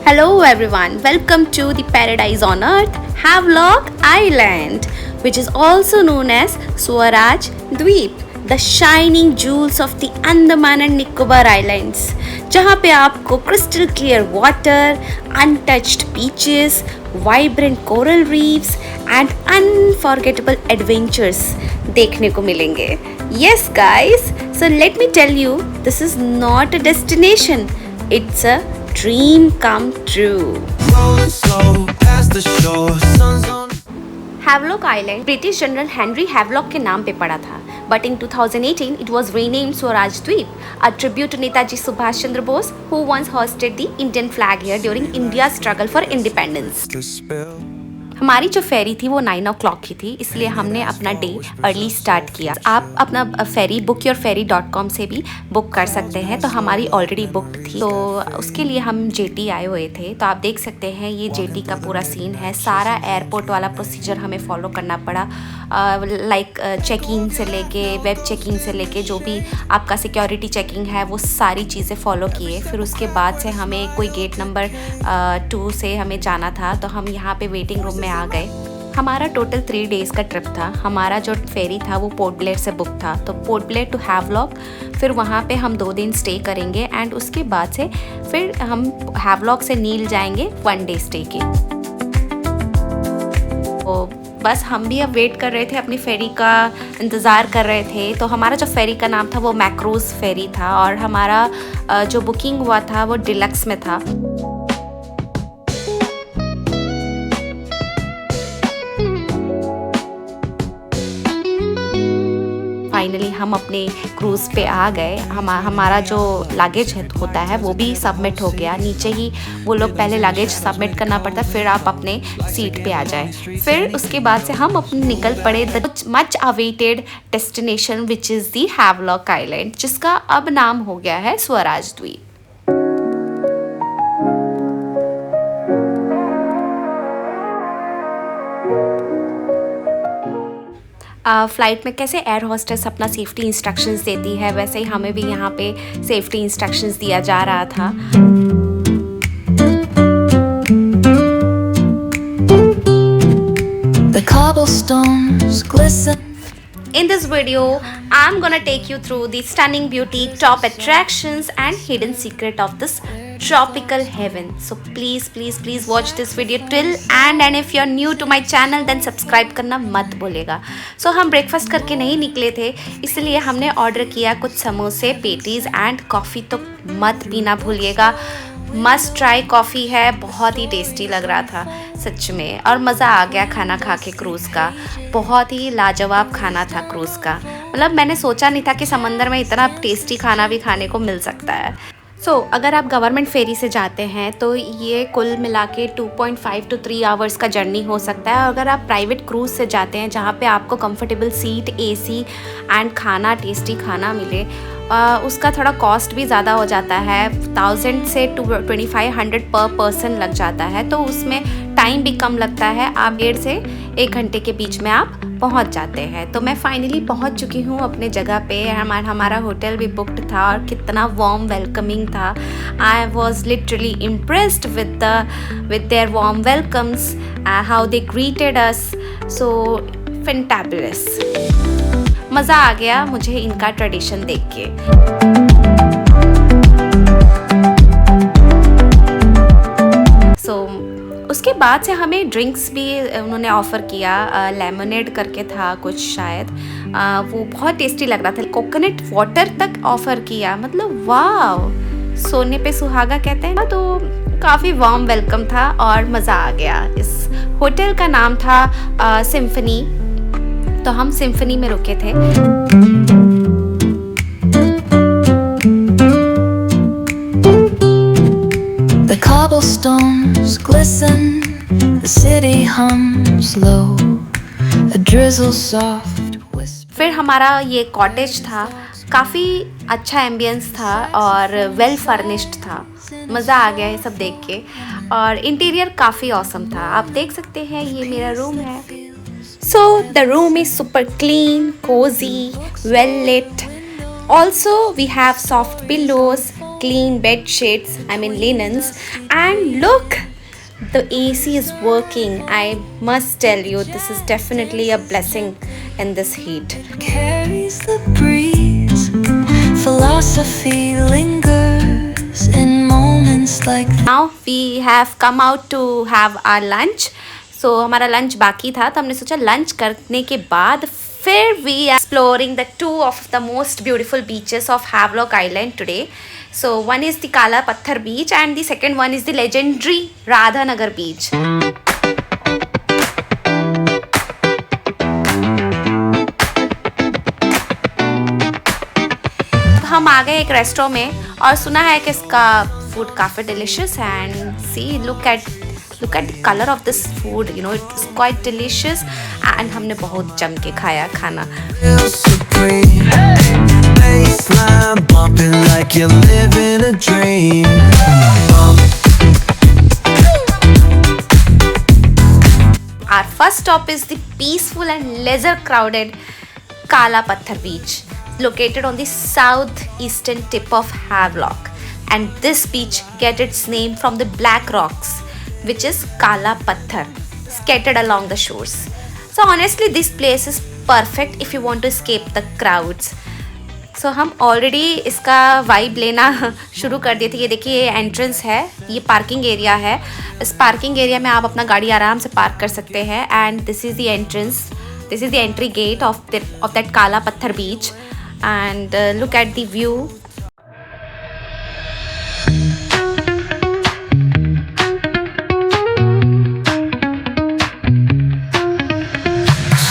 Hello everyone, welcome to the Paradise on Earth, Havelock Island, which is also known as Swaraj Dweep, the shining jewels of the Andaman and Nicobar Islands, जहाँ पे आपको crystal clear water, untouched beaches, vibrant coral reefs and unforgettable adventures देखने को मिलेंगे. Yes guys, so let me tell you, this is not a destination, it's a dream come true. Havelock Island British general Henry Havelock के नाम पे पड़ा था, but in 2018 it was renamed Swaraj Dweep, a tribute to Netaji Subhash Chandra Bose, who once hoisted the Indian flag here during India's struggle for independence. हमारी जो फेरी थी वो 9 o'clock की थी, इसलिए हमने अपना डे अर्ली स्टार्ट किया. आप अपना फेरी bookyourferry.com से भी बुक कर सकते हैं. तो हमारी ऑलरेडी बुकड थी, तो उसके लिए हम जेटी आए हुए थे. तो आप देख सकते हैं ये जेटी का पूरा सीन है. सारा एयरपोर्ट वाला प्रोसीजर हमें फॉलो करना पड़ा, लाइक चेकिंग से लेके वेब चेकिंग से लेके जो भी आपका सिक्योरिटी चेकिंग है वो सारी चीज़ें फॉलो किए. फिर उसके बाद से हमें कोई गेट नंबर 2 से हमें जाना था, तो हम यहाँ पे वेटिंग रूम में आ गए. हमारा टोटल 3 days का ट्रिप था. हमारा जो फेरी था वो पोर्ट ब्लेयर से बुक था, तो पोर्ट ब्लेयर टू हैवलॉक, फिर वहाँ पे हम 2 दिन स्टे करेंगे एंड उसके बाद से फिर हम हैवलॉक से नील जाएंगे 1 day स्टे के. तो बस हम भी अब वेट कर रहे थे, अपनी फेरी का इंतज़ार कर रहे थे. तो हमारा जो फेरी का नाम था वो मैक्रोज़ फेरी था और हमारा जो बुकिंग हुआ था वो डिलक्स में था. फाइनली हम अपने क्रूज़ पे आ गए. हमारा जो लगेज होता है वो भी सबमिट हो गया. नीचे ही वो लोग पहले लगेज सबमिट करना पड़ता, फिर आप अपने सीट पे आ जाए. फिर उसके बाद से हम अपने निकल पड़े the much awaited destination which is the Havelock island, जिसका अब नाम हो गया है स्वराज द्वीप. फ़्लाइट में कैसे एयर होस्टेस अपना सेफ्टी इंस्ट्रक्शंस देती है, वैसे ही हमें भी यहाँ पे सेफ्टी इंस्ट्रक्शंस दिया जा रहा था. The cobblestones glisten. In this video, I'm gonna take you through the stunning beauty, top attractions and hidden secret of this tropical heaven. So please watch this video till and if you're new to my channel then subscribe करना मत भूलिएगा. So हम breakfast करके नहीं निकले थे, इसलिए हमने ऑर्डर किया कुछ समोसे, पेटीज एंड कॉफ़ी. तो मत पीना भूलिएगा, मस्ट ट्राई कॉफ़ी है, बहुत ही टेस्टी लग रहा था सच में. और मज़ा आ गया खाना खा के. क्रूज़ का बहुत ही लाजवाब खाना था. क्रूज़ का मतलब मैंने सोचा नहीं था कि समंदर में इतना टेस्टी खाना भी खाने को मिल सकता है. अगर आप गवर्नमेंट फेरी से जाते हैं तो ये कुल मिला के 2.5 to 3 hours का जर्नी हो सकता है. और अगर आप प्राइवेट क्रूज़ से जाते हैं जहाँ पे आपको कंफर्टेबल सीट, AC एंड खाना, टेस्टी खाना मिले, उसका थोड़ा कॉस्ट भी ज़्यादा हो जाता है. 1000 से 2500 पर पर्सन लग जाता है. तो उसमें टाइम भी कम लगता है. आप 1.5 से 1 घंटे के बीच में आप पहुंच जाते हैं. तो मैं फाइनली पहुंच चुकी हूँ अपने जगह पे. हमारा होटल भी बुक्ड था और कितना वार्म वेलकमिंग था. I was literally impressed with their warm welcomes, how they greeted us. So fantabulous. मज़ा आ गया मुझे इनका ट्रेडिशन देख के. उसके बाद से हमें ड्रिंक्स भी उन्होंने ऑफ़र किया. लेमनेड करके था कुछ शायद, वो बहुत टेस्टी लग रहा था. कोकोनट वाटर तक ऑफ़र किया. मतलब वाव, सोने पे सुहागा कहते हैं ना. तो काफ़ी वार्म वेलकम था और मज़ा आ गया. इस होटल का नाम था सिम्फनी. तो हम सिम्फनी में रुके थे. The cobblestones glisten, the city hums low, a drizzle soft whisper. फिर हमारा ये कॉटेज था. काफ़ी अच्छा एम्बियंस था और वेल फर्निश्ड था. मज़ा आ गया ये सब देख के. और इंटीरियर काफ़ी ऑसम था. आप देख सकते हैं ये मेरा रूम है. So the room is super clean, cozy, well lit. Also we have soft pillows, clean bed sheets, I mean linens, and look, the AC is working. I must tell you, this is definitely a blessing in this heat. Carries the breeze. Philosophy lingers in moments like Now we have come out to have our lunch. So हमारा lunch बाकी था, तो हमने सोचा lunch करने के बाद फिर we are exploring the two of the most beautiful beaches of Havelock Island today. So one is the Kala Patthar beach and the second one is the legendary Radhanagar beach. हम आ गए एक restaurant में और सुना है कि इसका food काफ़ी डिलिशियस है and see look at the colour of this food, you know it's quite delicious and हमने बहुत जम के खाया खाना. baseline bumping like you're living a dream. Our first stop is the peaceful and leisure crowded Kala Patthar beach, located on the southeastern tip of Havelock, and this beach get its name from the black rocks which is Kala Patthar scattered along the shores. So honestly this place is perfect if you want to escape the crowds. So हम already इसका vibe लेना शुरू कर दिए थे. ये देखिए ये एंट्रेंस है, ये पार्किंग एरिया है. इस पार्किंग एरिया में आप अपना गाड़ी आराम से पार्क कर सकते हैं and this is the entrance, this is the entry gate of that काला पत्थर बीच and look at the view.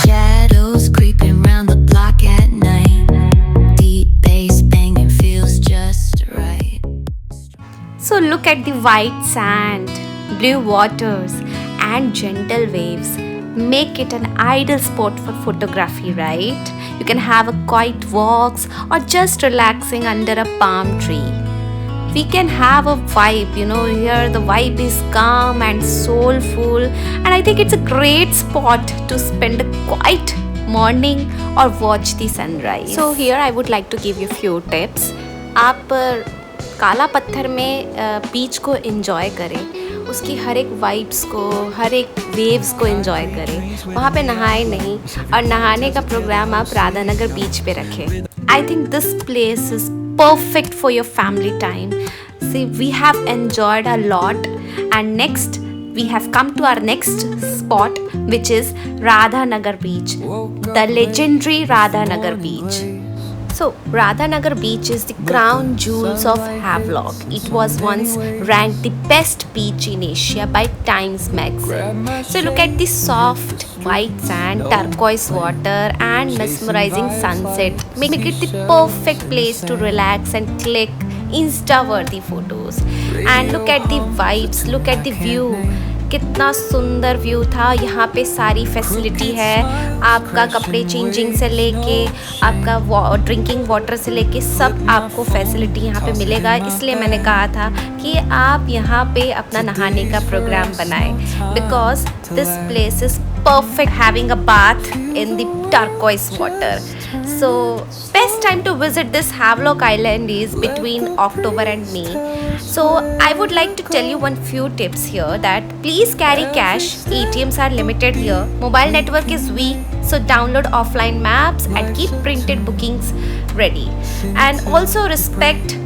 Shadows creeping round the block at night. Deep bass banging feels just right. So look at the white sand, blue waters and gentle waves make it an ideal spot for photography, right? You can have a quiet walks or just relaxing under a palm tree. We can have a vibe, you know, here the vibe is calm and soulful and I think it's a great spot to spend a quiet morning or watch the sunrise. So here I would like to give you few tips. आप काला पत्थर में बीच को enjoy करें, उसकी हर एक vibes को, हर एक वेव्स को एंजॉय करें. वहाँ पे नहाए नहीं और नहाने का प्रोग्राम आप राधानगर बीच पे रखें. I think this place is perfect for your family time. See, we have enjoyed a lot and next we have come to our next spot which is Radhanagar beach, the legendary Radhanagar beach. So Radhanagar beach is the crown jewels of Havelock. It was once ranked the best beach in Asia by Times magazine. So look at the soft white sand, turquoise water and mesmerizing sunset make it the perfect place to relax and click insta-worthy photos. And look at the vibes, look at the view. कितना सुंदर view था. यहाँ पे सारी facility है, आपका कपड़े changing से लेके आपका ड्रिंकिंग वाटर से लेके सब आपको फैसिलिटी यहाँ पे मिलेगा. इसलिए मैंने कहा था कि आप यहाँ पे अपना नहाने का प्रोग्राम बनाएं because this place is perfect having a bath in the turquoise water. So best time to visit this Havelock Island is between October and May. So I would like to tell you one few tips here that please carry cash. ATMs are limited here. Mobile network is weak, so download offline maps and keep printed bookings ready. And also respect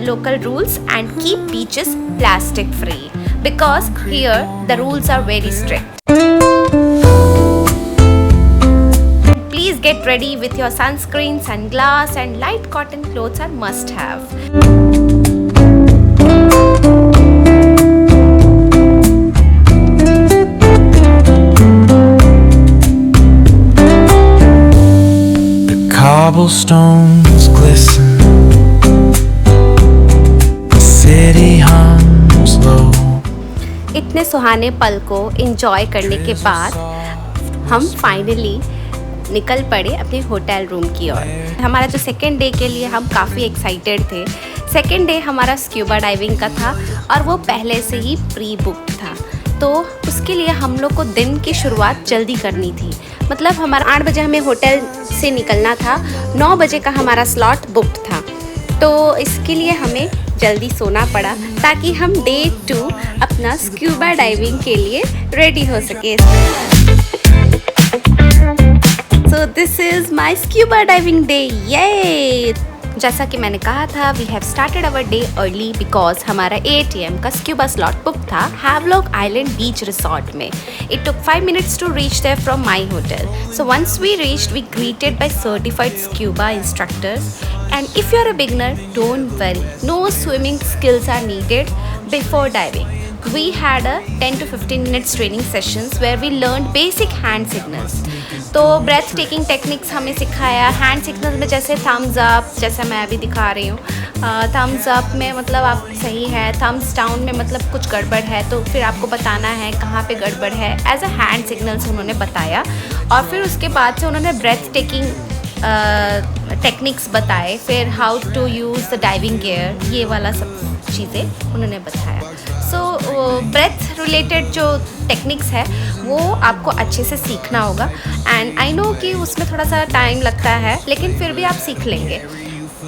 local rules and keep beaches plastic free because here the rules are very strict. Please get ready with your sunscreen, sunglass and light cotton clothes are must have. The cobblestones glisten. The city hums low. इतने सुहाने पल को enjoy करने के बाद हम finally निकल पड़े अपने होटल रूम की ओर. हमारा जो सेकेंड डे के लिए हम काफ़ी एक्साइटेड थे. सेकेंड डे हमारा स्क्यूबा डाइविंग का था और वो पहले से ही प्री बुक्ड था. तो उसके लिए हम लोग को दिन की शुरुआत जल्दी करनी थी. मतलब हमारा 8 बजे हमें होटल से निकलना था, 9 बजे का हमारा स्लॉट बुक्ड था. तो इसके लिए हमें जल्दी सोना पड़ा ताकि हम डे 2 अपना स्क्यूबा डाइविंग के लिए रेडी हो सके। So this is my scuba diving day, yay! जैसा कि मैंने कहा था, we have started our day early because हमारा 8 AM का स्क्यूबा स्लॉट बुक था हैवलॉक आइलैंड बीच रिसॉर्ट में। It took 5 minutes to reach there from my hotel. So once we reached, we greeted by certified scuba instructors, and if you're a beginner, don't worry, no swimming skills are needed before diving. We had a 10 to 15 minutes training sessions where we learned basic hand signals. तो breath taking techniques हमें सिखाया। Hand signal में जैसे Thums up, जैसे मैं अभी दिखा रही हूँ, थम्स अप में मतलब आप सही है, थम्स डाउन में मतलब कुछ गड़बड़ है, तो फिर आपको बताना है कहाँ पे गड़बड़ है। एज अ हैंड सिग्नल्स उन्होंने बताया, और फिर उसके बाद से उन्होंने ब्रेथ टेकिंग टेक्निक्स बताए, फिर how to use the diving gear, ये वाला सब चीज़ें उन्होंने बताया। सो ब्रेथ रिलेटेड जो टेक्निक्स है वो आपको अच्छे से सीखना होगा, एंड आई नो कि उसमें थोड़ा सा टाइम लगता है, लेकिन फिर भी आप सीख लेंगे।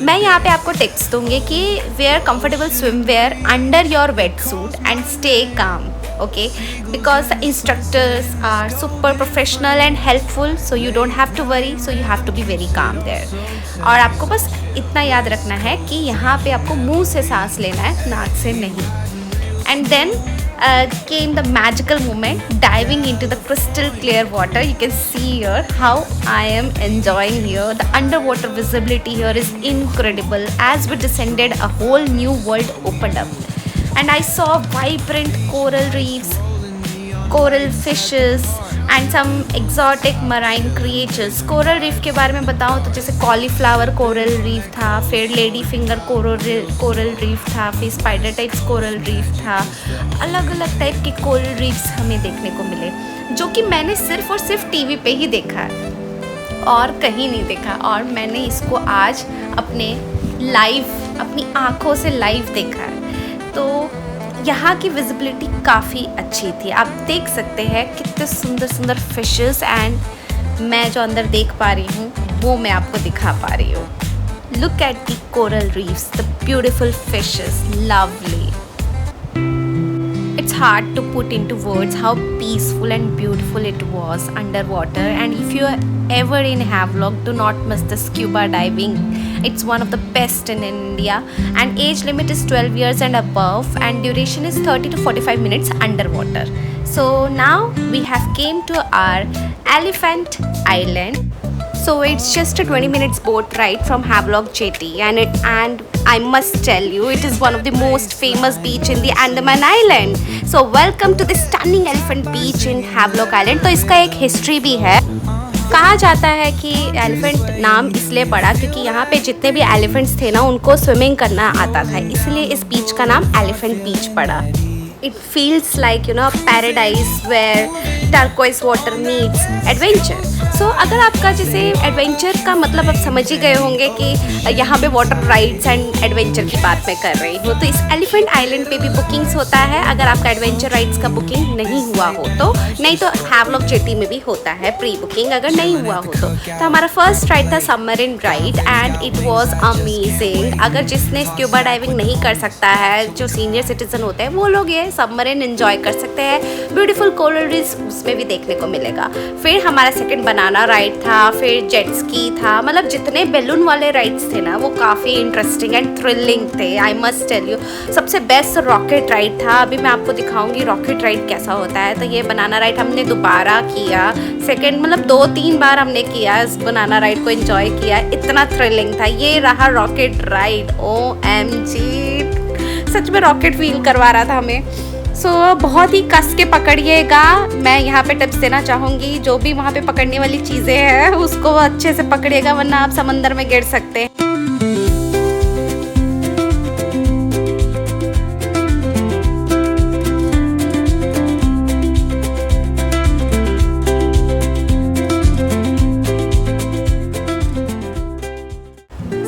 मैं यहाँ पे आपको टिप्स दूंगी कि wear comfortable swimwear under your wet suit and stay calm, okay, because the instructors are super professional and helpful, so you don't have to worry, so you have to be very calm there. और आपको बस इतना याद रखना है कि यहाँ पे आपको मुंह से सांस लेना है, नाक से नहीं। And then came the magical moment, diving into the crystal clear water. You can see here how I am enjoying here. The underwater visibility here is incredible. As we descended, a whole new world opened up, and I saw vibrant coral reefs, coral fishes and some exotic marine creatures. Coral reef के बारे में बताऊँ तो जैसे cauliflower coral reef था, फिर lady finger coral reef था, फिर स्पाइडर टाइप्स कोरल रीफ था। अलग अलग टाइप के कोरल रीफ्स हमें देखने को मिले, जो कि मैंने सिर्फ और सिर्फ टीवी पे ही देखा है और कहीं नहीं देखा, और मैंने इसको आज अपनी आँखों से लाइव देखा है। तो यहाँ की विजिबिलिटी काफ़ी अच्छी थी, आप देख सकते हैं कितने सुंदर सुंदर फिशेस, एंड मैं जो अंदर देख पा रही हूँ वो मैं आपको दिखा पा रही हूँ। Look at the coral reefs, the beautiful fishes, lovely. It's hard to put into words how peaceful and beautiful it was underwater, and if you are ever in Havelock, do not miss the scuba diving. It's one of the best in India, and age limit is 12 years and above, and duration is 30 to 45 minutes underwater. So now we have came to our Elephant Island. So it's just a 20 minutes boat ride from Havelock Jetty, and I must tell you, it is one of the most famous beach in the Andaman Island. So welcome to the stunning Elephant Beach in Havelock Island. तो इसका एक history भी है। कहा जाता है कि elephant नाम इसलिए पड़ा क्योंकि यहाँ पे जितने भी एलिफेंट्स थे ना, उनको स्विमिंग करना आता था, इसलिए इस बीच का नाम एलिफेंट बीच पड़ा। It feels like, you know, a paradise where turquoise water meets adventure. So अगर आपका जैसे एडवेंचर का मतलब आप समझ ही गए होंगे कि यहाँ पे वाटर राइड्स एंड एडवेंचर की बात मैं कर रही हूँ, तो इस एलिफेंट आइलैंड पे भी बुकिंग्स होता है अगर आपका एडवेंचर राइड्स का बुकिंग नहीं हुआ हो तो, नहीं तो हैवलॉक जेटी में भी होता है प्री बुकिंग अगर नहीं हुआ हो तो। हमारा फर्स्ट राइड था submarine ride, and it was amazing. अगर जिसने स्क्यूबा डाइविंग नहीं कर सकता है, जो सीनियर सिटीजन होते हैं, वो लोग ये सबमरीन एंजॉय कर सकते हैं। ब्यूटीफुल कोरल रीफ्स उसमें भी देखने को मिलेगा। फिर हमारा सेकंड बनाना राइड था, फिर जेट स्की था, मतलब जितने बैलून वाले राइड्स थे ना वो काफ़ी इंटरेस्टिंग एंड थ्रिलिंग थे, आई मस्ट टेल यू। सबसे बेस्ट रॉकेट राइड था, अभी मैं आपको दिखाऊंगी रॉकेट राइड कैसा होता है। तो ये बनाना राइड हमने दोबारा किया, सेकेंड मतलब 2-3 बार हमने किया इस बनाना राइड को, एंजॉय किया, इतना थ्रिलिंग था। ये रहा रॉकेट राइड, OMG, सच में रॉकेट फील करवा रहा था हमें। सो बहुत ही कस के पकड़िएगा। मैं यहाँ पे टिप्स देना चाहूँगी, जो भी वहाँ पे पकड़ने वाली चीज़ें हैं उसको अच्छे से पकड़िएगा, वरना आप समंदर में गिर सकते हैं।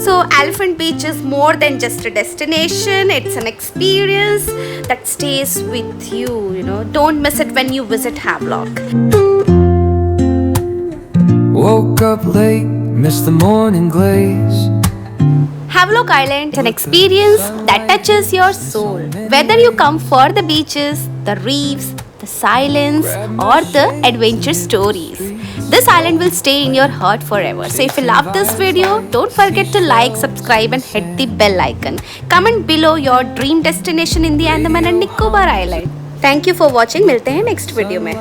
So Elephant Beach is more than just a destination, it's an experience that stays with you, you know. Don't miss it when you visit Havelock. Woke up late, missed the morning glaze. Havelock Island is an experience that touches your soul. Whether you come for the beaches, the reefs, the silence, or the adventure stories, this island will stay in your heart forever. So if you love this video, don't forget to like, subscribe and hit the bell icon. Comment below your dream destination in the Andaman and Nicobar Island. Thank you for watching. मिलते हैं next video में.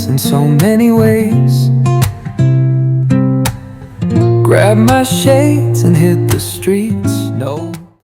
In so many ways, grab my shades and hit the streets. No